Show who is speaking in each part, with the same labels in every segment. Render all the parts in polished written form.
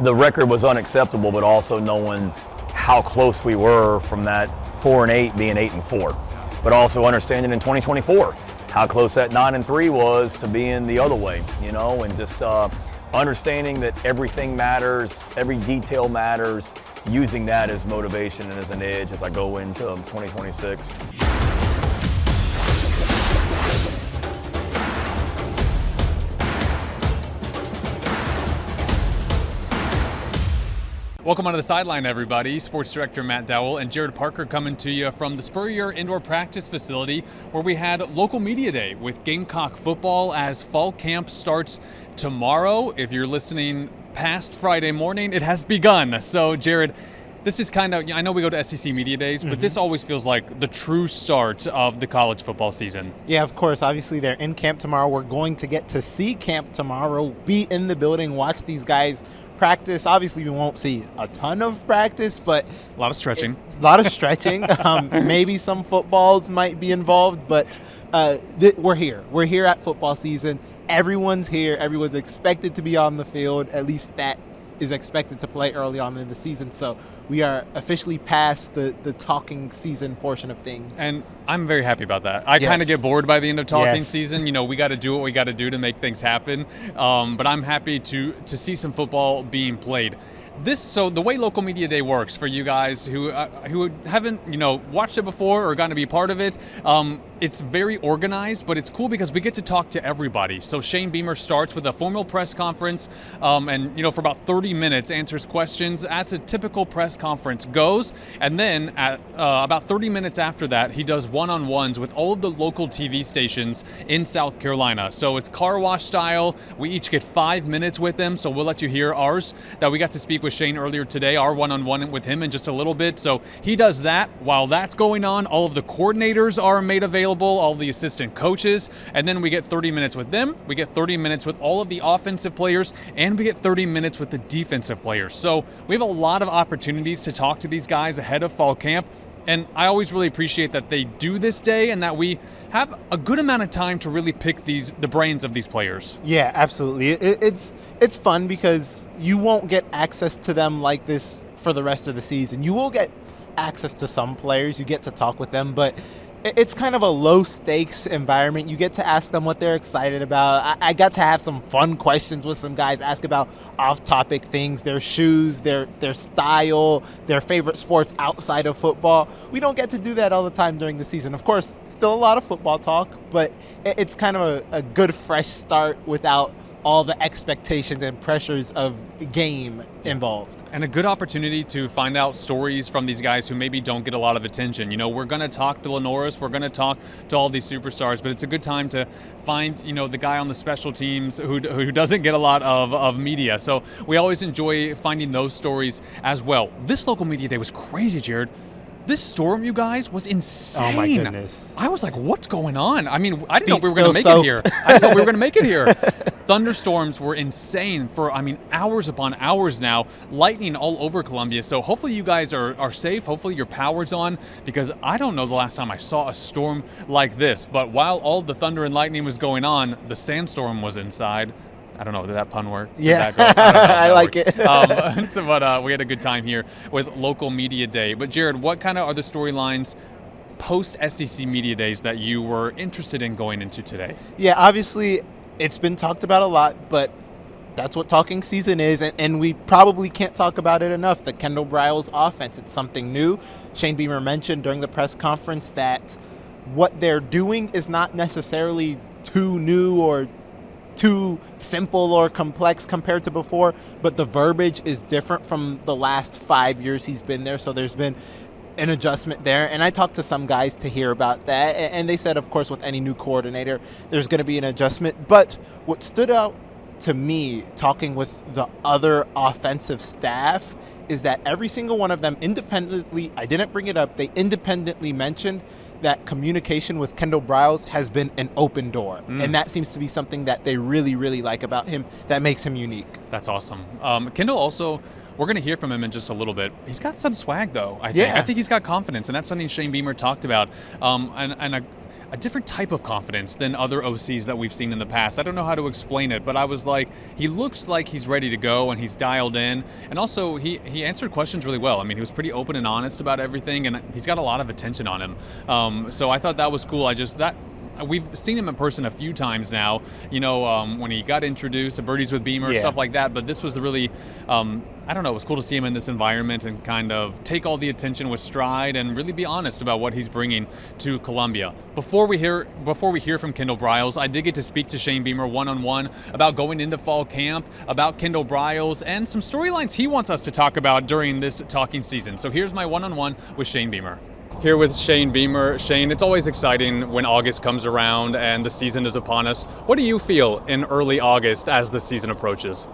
Speaker 1: the record was unacceptable, but also knowing how close we were from that 4-8 being 8-4. But also understanding in 2024 how close that 9-3 was to being the other way, and just understanding that everything matters, every detail matters, using that as motivation and as an edge as I go into 2026.
Speaker 2: Welcome onto the sideline, everybody. Sports Director Matt Dowell and Jared Parker coming to you from the Spurrier Indoor Practice Facility, where we had local media day with Gamecock Football as fall camp starts tomorrow. If you're listening past Friday morning, it has begun. So, Jared, this is kind of, I know we go to SEC Media Days, but this always feels like the true start of the college football season.
Speaker 3: Yeah, of course. Obviously, they're in camp tomorrow. We're going to get to see camp tomorrow, be in the building, watch these guys practice. Obviously, we won't see a ton of practice, but
Speaker 2: a lot of stretching.
Speaker 3: Maybe some footballs might be involved, but we're here. We're here at football season. Everyone's here. Everyone's expected to be on the field. At least that is expected to play early on in the season. So we are officially past the talking season portion of things.
Speaker 2: And I'm very happy about that. I kind of get bored by the end of talking season. We got to do what we got to do to make things happen. But I'm happy to see some football being played. So the way Local Media Day works for you guys who haven't watched it before or gotten to be part of it, it's very organized, but it's cool because we get to talk to everybody. So Shane Beamer starts with a formal press conference, and for about 30 minutes answers questions as a typical press conference goes. And then at about 30 minutes after that, he does one-on-ones with all of the local TV stations in South Carolina. So it's car wash style. We each get 5 minutes with him. So we'll let you hear ours that we got to speak with Shane earlier today, our one-on-one with him in just a little bit. So he does that. While that's going on, all of the coordinators are made available, all the assistant coaches, and then we get 30 minutes with them. We get 30 minutes with all of the offensive players, and we get 30 minutes with the defensive players. So we have a lot of opportunities to talk to these guys ahead of fall camp. And I always really appreciate that they do this day and that we have a good amount of time to really pick the brains of these players.
Speaker 3: Yeah, absolutely. It's fun because you won't get access to them like this for the rest of the season. You will get access to some players. You get to talk with them, but it's kind of a low-stakes environment. You get to ask them what they're excited about. I got to have some fun questions with some guys, ask about off-topic things, their shoes, their style, their favorite sports outside of football. We don't get to do that all the time during the season. Of course, still a lot of football talk, but it's kind of a good fresh start without all the expectations and pressures of the game involved.
Speaker 2: And a good opportunity to find out stories from these guys who maybe don't get a lot of attention. We're going to talk to Lenoris, we're going to talk to all these superstars, but it's a good time to find, the guy on the special teams who doesn't get a lot of media. So we always enjoy finding those stories as well. This Local Media Day was crazy, Jared. This storm, you guys, was insane.
Speaker 3: Oh, my goodness.
Speaker 2: I was like, what's going on? I mean, I didn't know we were going to make it here. I didn't know we were going to make it here. Thunderstorms were insane for, hours upon hours now. Lightning all over Columbia. So hopefully you guys are safe. Hopefully your power's on, because I don't know the last time I saw a storm like this. But while all the thunder and lightning was going on, the sandstorm was inside. I don't know, did that pun work?
Speaker 3: Yeah, I like it.
Speaker 2: But we had a good time here with Local Media Day. But Jared, what kind of are the storylines post-SEC Media Days that you were interested in going into today?
Speaker 3: Yeah, obviously it's been talked about a lot, but that's what talking season is, and we probably can't talk about it enough. The Kendal Briles offense, it's something new. Shane Beamer mentioned during the press conference that what they're doing is not necessarily too new or too simple or complex compared to before, but the verbiage is different from the last 5 years he's been there. So there's been an adjustment there. And I talked to some guys to hear about that. And they said, of course, with any new coordinator, there's going to be an adjustment. But what stood out to me talking with the other offensive staff is that every single one of them independently, I didn't bring it up, they independently mentioned that communication with Kendal Briles has been an open door. And that seems to be something that they really, really like about him that makes him unique.
Speaker 2: That's awesome. Kendal also, we're going to hear from him in just a little bit. He's got some swag, though, I think. I think he's got confidence, and that's something Shane Beamer talked about. And a different type of confidence than other OCs that we've seen in the past. I don't know how to explain it, but I was like, he looks like he's ready to go and he's dialed in. And also, he answered questions really well. I mean, he was pretty open and honest about everything, and he's got a lot of attention on him. So I thought that was cool. We've seen him in person a few times now, when he got introduced to Birdies with Beamer, stuff like that. But this was really, I don't know, it was cool to see him in this environment and kind of take all the attention with stride and really be honest about what he's bringing to Columbia. Before we hear from Kendal Briles, I did get to speak to Shane Beamer one-on-one about going into fall camp, about Kendal Briles, and some storylines he wants us to talk about during this talking season. So here's my one-on-one with Shane Beamer. Here with Shane Beamer. Shane, it's always exciting when August comes around and the season is upon us. What do you feel in early August as the season approaches?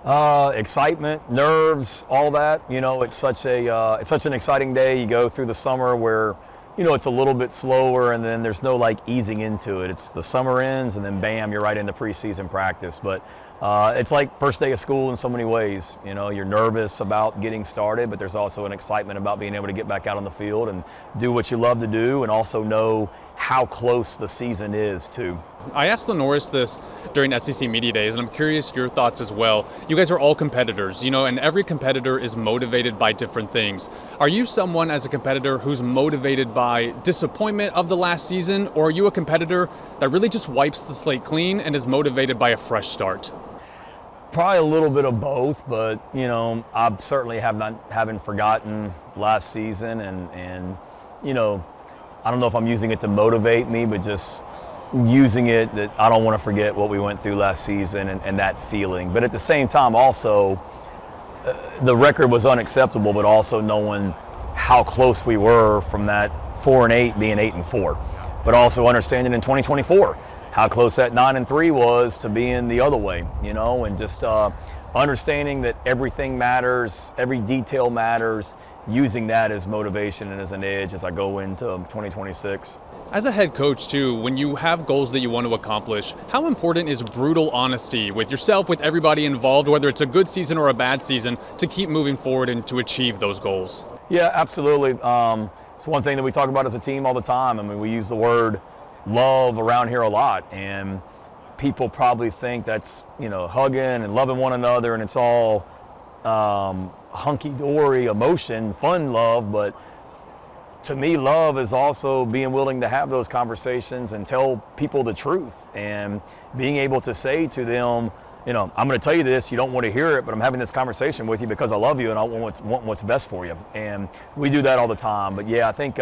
Speaker 1: Excitement, nerves, all that. It's such an exciting day. You go through the summer where, it's a little bit slower, and then there's no easing into it. It's the summer ends, and then bam, you're right into preseason practice. But it's like first day of school in so many ways. You're nervous about getting started, but there's also an excitement about being able to get back out on the field and do what you love to do, and also know how close the season is too.
Speaker 2: I asked Lenoris this during SEC Media Days, and I'm curious your thoughts as well. You guys are all competitors, and every competitor is motivated by different things. Are you someone as a competitor who's motivated by disappointment of the last season, or are you a competitor that really just wipes the slate clean and is motivated by a fresh start?
Speaker 1: Probably a little bit of both, but I certainly haven't forgotten last season, and I don't know if I'm using it to motivate me, but just using it that I don't want to forget what we went through last season and that feeling. But at the same time, also, the record was unacceptable, but also knowing how close we were from that 4-8 being 8-4. But also understanding in 2024 how close that 9-3 was to being the other way, and just understanding that everything matters, every detail matters, using that as motivation and as an edge as I go into 2026.
Speaker 2: As a head coach too, when you have goals that you want to accomplish, how important is brutal honesty with yourself, with everybody involved, whether it's a good season or a bad season, to keep moving forward and to achieve those goals?
Speaker 1: Yeah, absolutely. It's one thing that we talk about as a team all the time. I mean, we use the word love around here a lot, and people probably think that's, hugging and loving one another, and it's all hunky-dory emotion, fun love. But to me, love is also being willing to have those conversations and tell people the truth, and being able to say to them, I'm going to tell you this, you don't want to hear it, but I'm having this conversation with you because I love you and I want what's best for you. And we do that all the time. But yeah, I think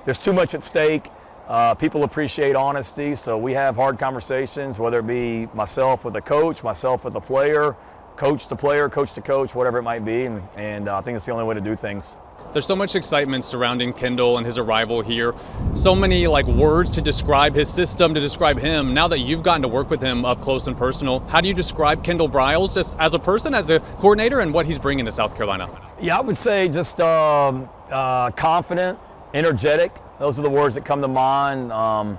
Speaker 1: there's too much at stake. People appreciate honesty, so we have hard conversations, whether it be myself with a coach, myself with a player, coach to player, coach to coach, whatever it might be, and I think it's the only way to do things.
Speaker 2: There's so much excitement surrounding Kendal and his arrival here. So many words to describe his system, to describe him. Now that you've gotten to work with him up close and personal, how do you describe Kendal Briles just as a person, as a coordinator, and what he's bringing to South Carolina? Yeah,
Speaker 1: I would say just confident, energetic. Those are the words that come to mind.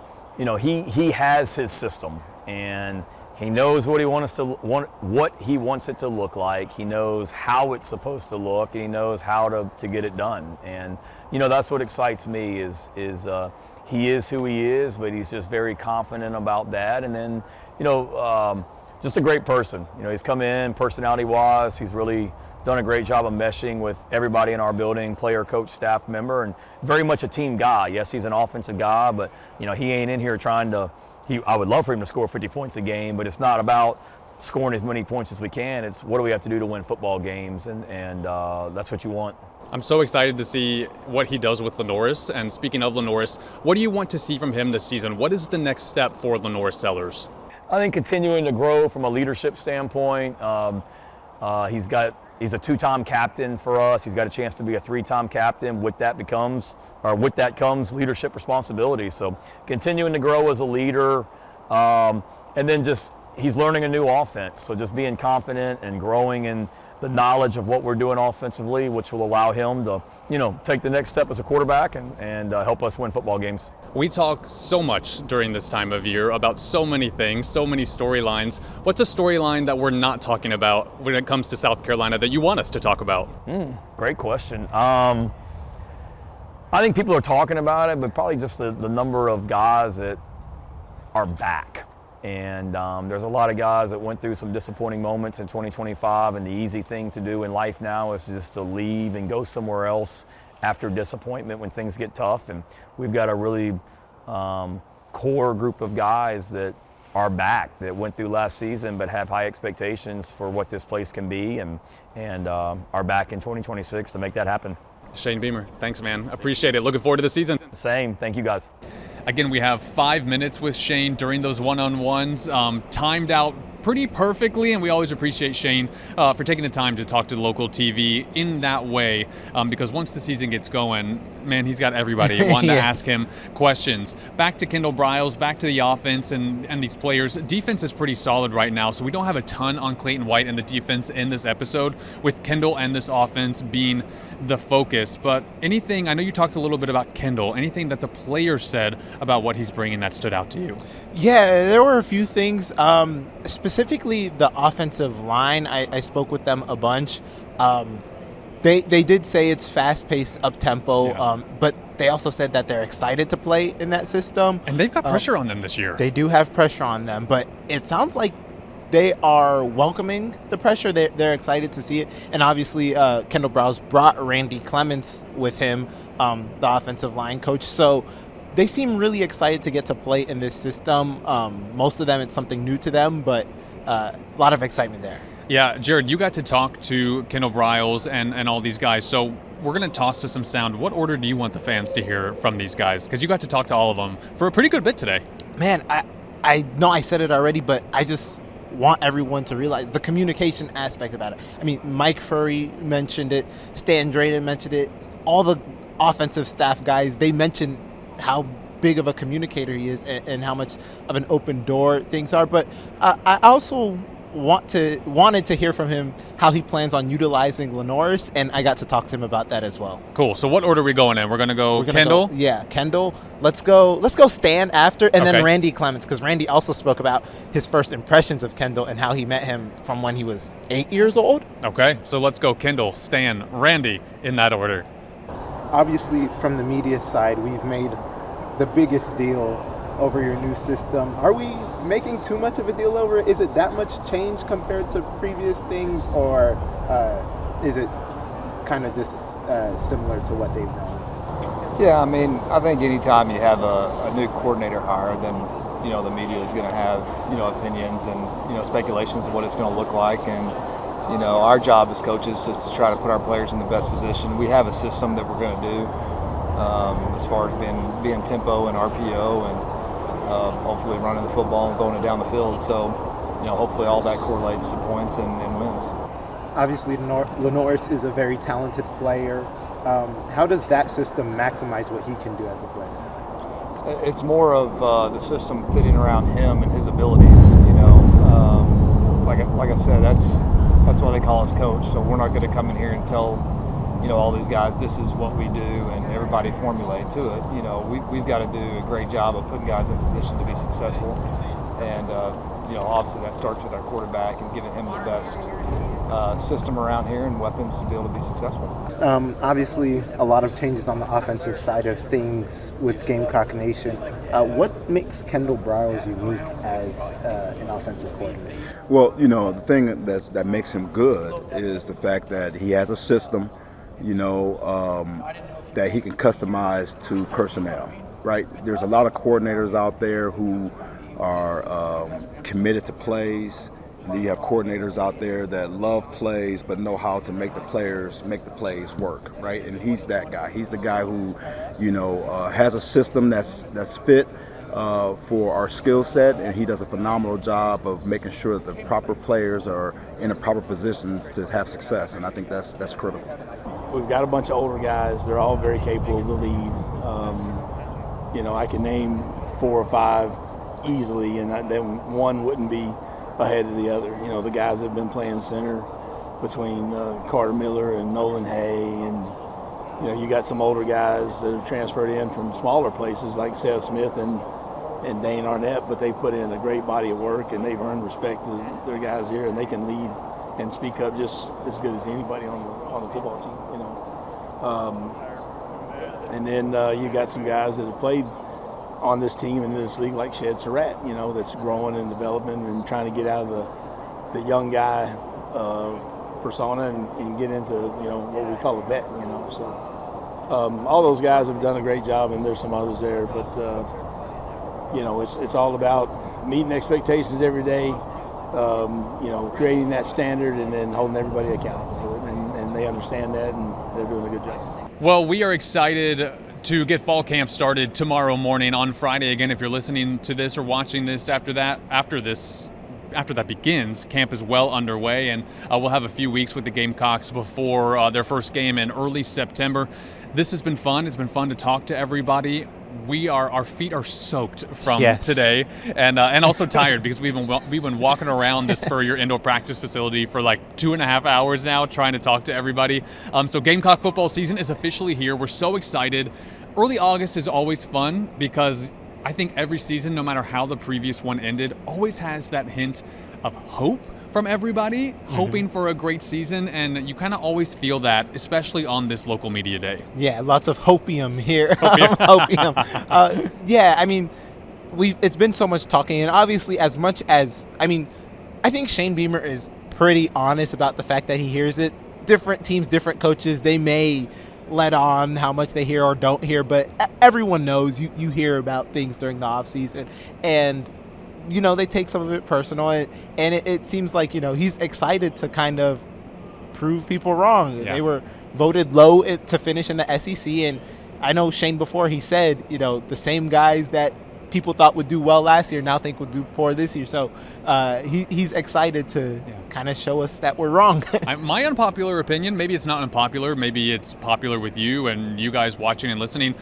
Speaker 1: He has his system, and he knows what he wants it to look like. He knows how it's supposed to look, and he knows how to get it done. And that's what excites me is he is who he is, but he's just very confident about that. And then just a great person. He's come in personality-wise. He's really done a great job of meshing with everybody in our building, player, coach, staff member, and very much a team guy. Yes, he's an offensive guy, but he ain't in here trying to. I would love for him to score 50 points a game, but it's not about scoring as many points as we can. It's what do we have to do to win football games, and that's what you want.
Speaker 2: I'm so excited to see what he does with Lenoris. And speaking of Lenoris, what do you want to see from him this season? What is the next step for Lenoris Sellers?
Speaker 1: I think continuing to grow from a leadership standpoint. He's a two-time captain for us. He's got a chance to be a three-time captain. With that comes leadership responsibility. So continuing to grow as a leader, and then just he's learning a new offense. So just being confident and growing in the knowledge of what we're doing offensively, which will allow him to, take the next step as a quarterback and help us win football games.
Speaker 2: We talk so much during this time of year about so many things, so many storylines. What's a storyline that we're not talking about when it comes to South Carolina that you want us to talk about?
Speaker 1: Great question. I I think people are talking about it, but probably just the number of guys that are back. And there's a lot of guys that went through some disappointing moments in 2025, and the easy thing to do in life now is just to leave and go somewhere else after disappointment when things get tough. And we've got a really core group of guys that are back, that went through last season but have high expectations for what this place can be, and are back in 2026 to make that happen.
Speaker 2: Shane Beamer, thanks, man. Appreciate it. Looking forward to the season.
Speaker 1: Same. Thank you, guys.
Speaker 2: Again, we have 5 minutes with Shane during those one-on-ones, timed out pretty perfectly, and we always appreciate Shane for taking the time to talk to local TV in that way, because once the season gets going, man, he's got everybody wanting to ask him questions. Back to Kendal Briles, back to the offense and these players. Defense is pretty solid right now, so we don't have a ton on Clayton White and the defense in this episode, with Kendal and this offense being the focus. But anything, I know you talked a little bit about Kendal, anything that the players said about what he's bringing that stood out to you?
Speaker 3: Yeah, there were a few things. Specifically, the offensive line, I spoke with them a bunch. They did say it's fast-paced, up-tempo, but they also said that they're excited to play in that system.
Speaker 2: And they've got pressure on them this year.
Speaker 3: They do have pressure on them, but it sounds like they are welcoming the pressure. They're excited to see it. And obviously, Kendal Briles brought Randy Clements with him, the offensive line coach. So they seem really excited to get to play in this system. Most of them, it's something new to them, but a lot of excitement there.
Speaker 2: Yeah, Jared, you got to talk to Kendal Briles and all these guys. So we're going to toss to some sound. What order do you want the fans to hear from these guys? Because you got to talk to all of them for a pretty good bit today.
Speaker 3: Man, I know I said it already, but I just want everyone to realize the communication aspect about it. I mean, Mike Furry mentioned it. Stan Drayton mentioned it. All the offensive staff guys, they mentioned how big of a communicator he is and how much of an open door things are. But I also wanted to hear from him how he plans on utilizing Lenoris, and I got to talk to him about that as well.
Speaker 2: Cool. So what order are we going in? We're going to go Kendal?
Speaker 3: Kendal. Let's go Stan after, and then Randy Clements, because Randy also spoke about his first impressions of Kendal and how he met him from when he was 8 years old.
Speaker 2: Okay, so let's go Kendal, Stan, Randy in that order.
Speaker 3: Obviously, from the media side, we've made the biggest deal over your new system. Are we making too much of a deal over it? Is it that much change compared to previous things, or is it kind of just similar to what they've known?
Speaker 4: Yeah, I mean, I think anytime you have a new coordinator hire, then the media is going to have opinions and speculations of what it's going to look like, and our job as coaches is to try to put our players in the best position. We have a system that we're going to do as far as being tempo and RPO and hopefully running the football and throwing it down the field. So, hopefully all that correlates to points and wins.
Speaker 3: Obviously, Lenoris is a very talented player. How does that system maximize what he can do as a player?
Speaker 4: It's more of the system fitting around him and his abilities. Like I said, that's why they call us coach. So we're not going to come in here and tell all these guys, this is what we do, and everybody formulate to it. We've got to do a great job of putting guys in position to be successful. And, obviously that starts with our quarterback and giving him the best system around here and weapons to be able to be successful.
Speaker 3: Obviously, a lot of changes on the offensive side of things with Gamecock Nation. What makes Kendal Briles unique as an offensive coordinator?
Speaker 5: Well, the thing that makes him good is the fact that he has a system, that he can customize to personnel, right? There's a lot of coordinators out there who are committed to plays. And then you have coordinators out there that love plays but know how to make the plays work, right? And he's that guy. He's the guy who, has a system that's fit for our skill set, and he does a phenomenal job of making sure that the proper players are in the proper positions to have success, and I think that's critical.
Speaker 6: We've got a bunch of older guys. They're all very capable to lead. I can name 4 or 5 easily, and then one wouldn't be ahead of the other. The guys that have been playing center between Carter Miller and Nolan Hay, and you got some older guys that have transferred in from smaller places like Seth Smith and Dane Arnett, but they've put in a great body of work, and they've earned respect to their guys here, and they can lead and speak up just as good as anybody on the football team. And then you got some guys that have played on this team and in this league, like Shed Surratt, that's growing and developing and trying to get out of the young guy persona and get into what we call a vet. So all those guys have done a great job, and there's some others there, but it's all about meeting expectations every day. Creating that standard and then holding everybody accountable to it, and they understand that, and they're doing a good job.
Speaker 2: Well, we are excited to get fall camp started tomorrow morning on Friday. Again, if you're listening to this or watching this after that begins, camp is well underway, and we'll have a few weeks with the Gamecocks before their first game in early September. This has been fun. It's been fun to talk to everybody. Our feet are soaked from today, and also tired because we've been walking around the Spurrier Indoor Practice Facility for like 2.5 hours now trying to talk to everybody. So Gamecock football season is officially here. We're so excited. Early August is always fun because I think every season, no matter how the previous one ended, always has that hint of hope from everybody, hoping for a great season, and you kind of always feel that, especially on this local media day.
Speaker 3: Yeah, lots of hopium here. Hopium. It's been so much talking, and obviously I think Shane Beamer is pretty honest about the fact that he hears it. Different teams, different coaches, they may let on how much they hear or don't hear, but everyone knows you hear about things during the off season, and they take some of it personal, and it seems like, he's excited to kind of prove people wrong. Yeah. They were voted low to finish in the SEC, and I know Shane before, he said, the same guys that people thought would do well last year now think would do poor this year. So he's excited to kind of show us that we're wrong.
Speaker 2: My unpopular opinion, maybe it's not unpopular, maybe it's popular with you and you guys watching and listening,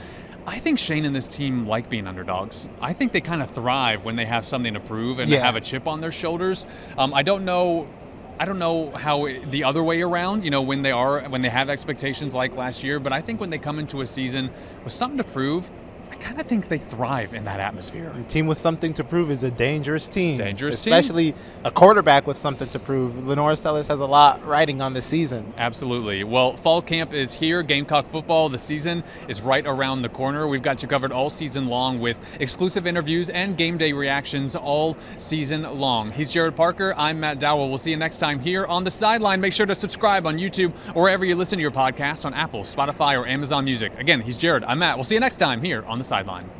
Speaker 2: I think Shane and this team like being underdogs. I think they kind of thrive when they have something to prove and they have a chip on their shoulders. I don't know how the other way around, when they have expectations like last year, but I think when they come into a season with something to prove, I kind of think they thrive in that atmosphere.
Speaker 3: A team with something to prove is a dangerous team.
Speaker 2: Especially
Speaker 3: team. A quarterback with something to prove. Lenore Sellers has a lot riding on this season.
Speaker 2: Absolutely. Well, fall camp is here. Gamecock football, the season is right around the corner. We've got you covered all season long with exclusive interviews and game day reactions all season long. He's Jared Parker. I'm Matt Dowell. We'll see you next time here on The Sideline. Make sure to subscribe on YouTube or wherever you listen to your podcast on Apple, Spotify, or Amazon Music. Again, he's Jared. I'm Matt. We'll see you next time here on The Sideline.